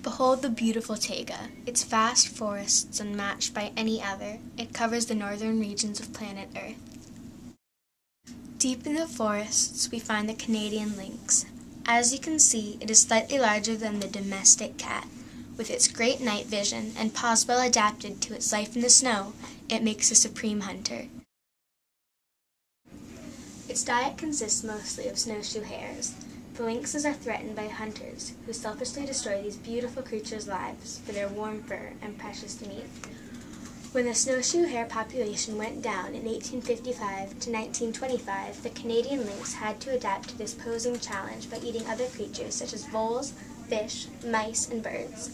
Behold the beautiful taiga, its vast forests unmatched by any other. It covers the northern regions of planet Earth. Deep in the forests, we find the Canadian lynx. As you can see, it is slightly larger than the domestic cat. With its great night vision and paws well adapted to its life in the snow, it makes a supreme hunter. Its diet consists mostly of snowshoe hares. The lynxes are threatened by hunters, who selfishly destroy these beautiful creatures' lives for their warm fur and precious meat. When the snowshoe hare population went down in 1855 to 1925, the Canadian lynx had to adapt to this posing challenge by eating other creatures such as voles, fish, mice, and birds.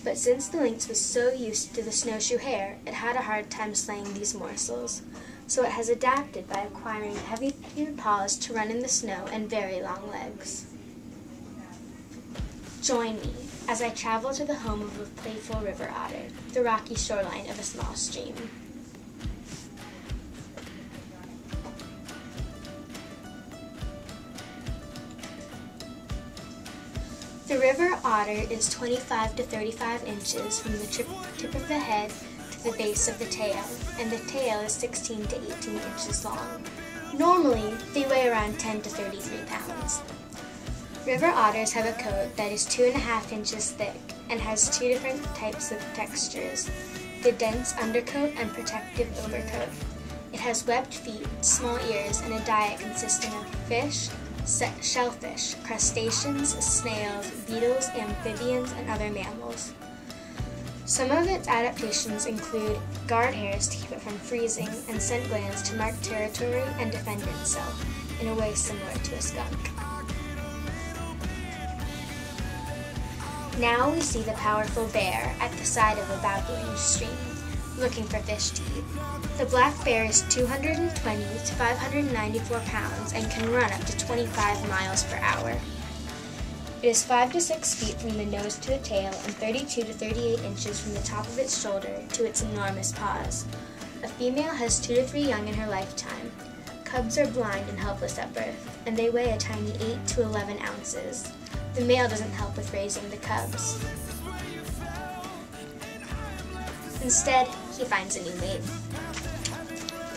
But since the lynx was so used to the snowshoe hare, it had a hard time slaying these morsels. So it has adapted by acquiring heavy paws to run in the snow and very long legs. Join me as I travel to the home of a playful river otter, the rocky shoreline of a small stream. The river otter is 25 to 35 inches from the tip of the head to the base of the tail, and the tail is 16 to 18 inches long. Normally, they weigh around 10 to 33 pounds. River otters have a coat that is 2.5 inches thick and has two different types of textures, the dense undercoat and protective overcoat. It has webbed feet, small ears, and a diet consisting of fish, shellfish, crustaceans, snails, beetles, amphibians, and other mammals. Some of its adaptations include guard hairs to keep it from freezing and scent glands to mark territory and defend itself, in a way similar to a skunk. Now we see the powerful bear at the side of a babbling stream, looking for fish to eat. The black bear is 220 to 594 pounds and can run up to 25 miles per hour. It is 5 to 6 feet from the nose to the tail and 32 to 38 inches from the top of its shoulder to its enormous paws. A female has 2 to 3 young in her lifetime. Cubs are blind and helpless at birth, and they weigh a tiny 8 to 11 ounces. The male doesn't help with raising the cubs. Instead, he finds a new mate.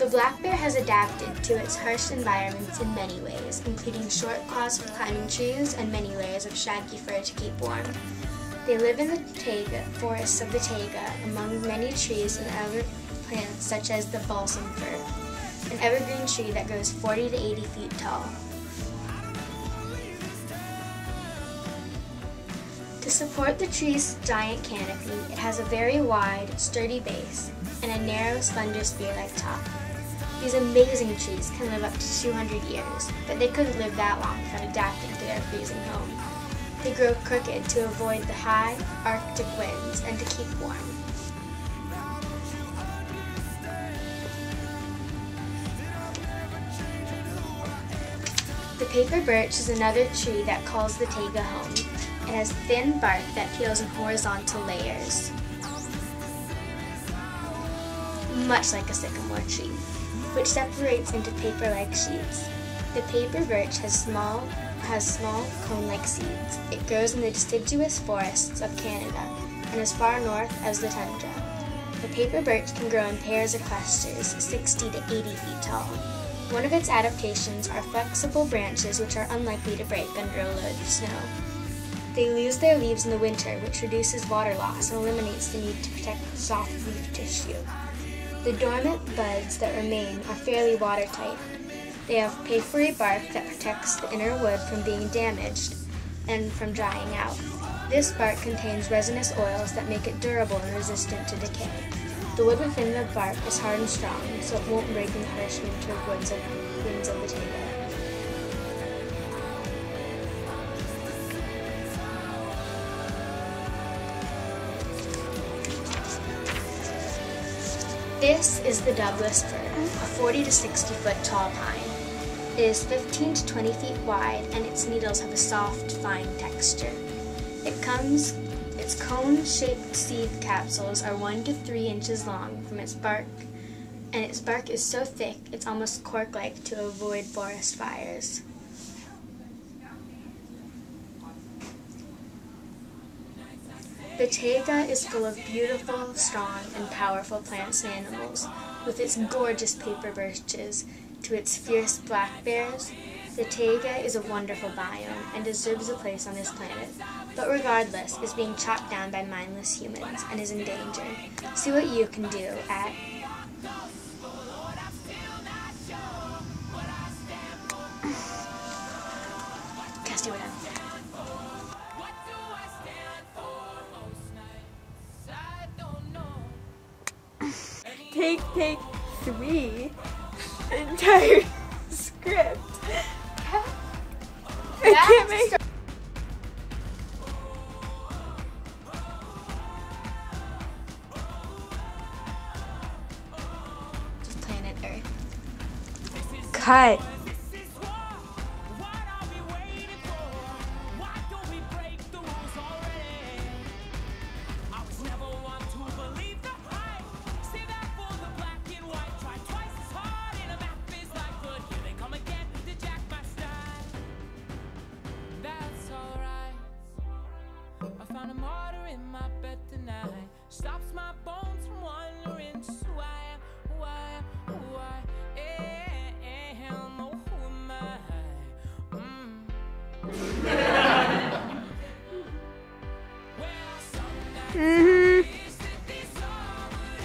The black bear has adapted to its harsh environments in many ways, including short claws for climbing trees and many layers of shaggy fur to keep warm. They live in the forests of the taiga, among many trees and other plants such as the balsam fir, an evergreen tree that grows 40 to 80 feet tall. To support the tree's giant canopy, it has a very wide, sturdy base and a narrow, slender spear-like top. These amazing trees can live up to 200 years, but they couldn't live that long without adapting to their freezing home. They grow crooked to avoid the high, Arctic winds and to keep warm. The paper birch is another tree that calls the taiga home. It has thin bark that peels in horizontal layers, much like a sycamore tree, which separates into paper-like sheets. The paper birch has small cone-like seeds. It grows in the deciduous forests of Canada and as far north as the tundra. The paper birch can grow in pairs or clusters, 60 to 80 feet tall. One of its adaptations are flexible branches which are unlikely to break under a load of snow. They lose their leaves in the winter, which reduces water loss and eliminates the need to protect soft leaf tissue. The dormant buds that remain are fairly watertight. They have papery bark that protects the inner wood from being damaged and from drying out. This bark contains resinous oils that make it durable and resistant to decay. The wood within the bark is hard and strong, so it won't break in the harsh winter winds of the taiga. This is the Douglas fir, a 40 to 60 foot tall pine. It is 15 to 20 feet wide and its needles have a soft, fine texture. Its cone-shaped seed capsules are 1 to 3 inches long from its bark, and its bark is so thick it's almost cork-like to avoid forest fires. The taiga is full of beautiful, strong, and powerful plants and animals, with its gorgeous paper birches to its fierce black bears. The taiga is a wonderful biome and deserves a place on this planet, but regardless is being chopped down by mindless humans and is in danger. See what you can do at Casty Wood. Take 3. Entire script. I can't make. Just planet Earth. Cut. Found a martyr in my bed tonight. Stops my bones from wondering just who I am, who I am, who I am. Oh, who am I?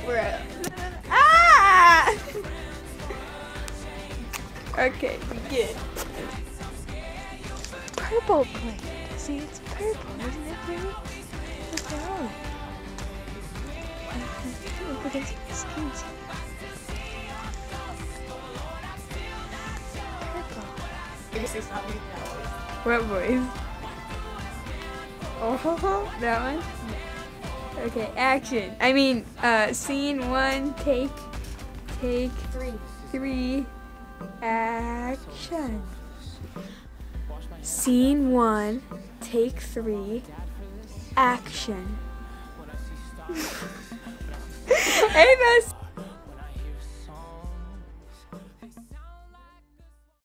We're out. Ah! Okay, begin. Purple plate. See, it's purple, isn't it, pretty? What's wrong? Look against my skin. Purple. What voice? Oh, that one? Okay, action. I mean, scene 1, take 3, action. Scene 1, take 3, action. Hey, that's